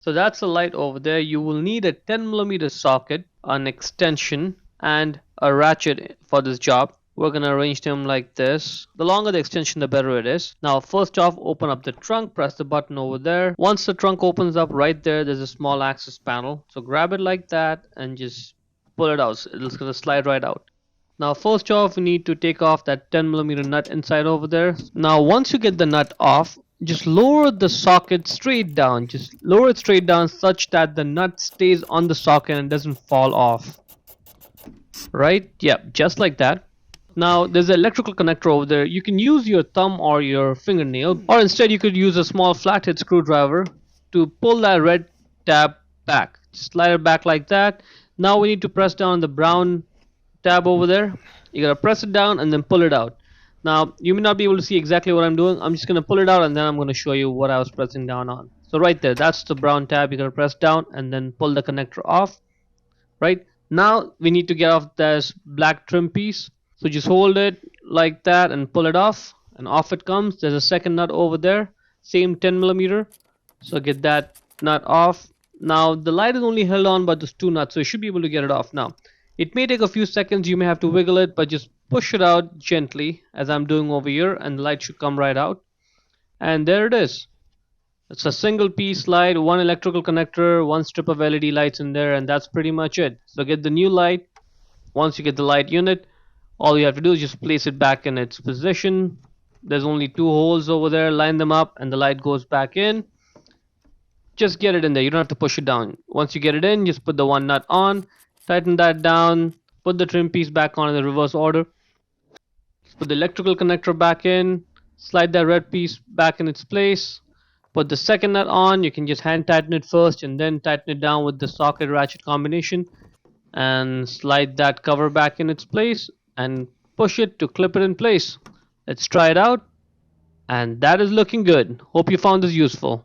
So that's the light over there. You will need a 10mm socket, an extension, and a ratchet for this job. We're gonna arrange them like this. The longer the extension, the better it is. Now, first off, open up the trunk, press the button over there. Once the trunk opens up, right there's a small access panel. So grab it like that and just pull it out. So it's gonna slide right out. Now, first off, we need to take off that 10mm nut inside over there. Now, once you get the nut off, just lower the socket straight down. Just lower it straight down such that the nut stays on the socket and doesn't fall off. Right? Yep, just like that. Now, there's an electrical connector over there. You can use your thumb or your fingernail, or instead you could use a small flathead screwdriver to pull that red tab back. Slide it back like that. Now we need to press down the brown tab over there. You gotta press it down and then pull it out. Now you may not be able to see exactly what I'm doing. I'm just gonna pull it out and then I'm gonna show you what I was pressing down on. So right there, that's the brown tab. You're gonna press down and then pull the connector off. Right now we need to get off this black trim piece. So just hold it like that and pull it off, and off it comes. There's a second nut over there, same 10mm. So get that nut off. Now the light is only held on by those two nuts, so you should be able to get it off now. It may take a few seconds, you may have to wiggle it, but just push it out gently as I'm doing over here and the light should come right out. And there it is. It's a single piece light, one electrical connector, one strip of LED lights in there, and that's pretty much it. So get the new light. Once you get the light unit, all you have to do is just place it back in its position. There's only two holes over there, line them up and the light goes back in. Just get it in there, you don't have to push it down. Once you get it in, just put the one nut on, tighten that down, put the trim piece back on in the reverse order, put the electrical connector back in, slide that red piece back in its place, put the second nut on. You can just hand tighten it first and then tighten it down with the socket ratchet combination, and slide that cover back in its place and push it to clip it in place. Let's try it out, and that is looking good. Hope you found this useful.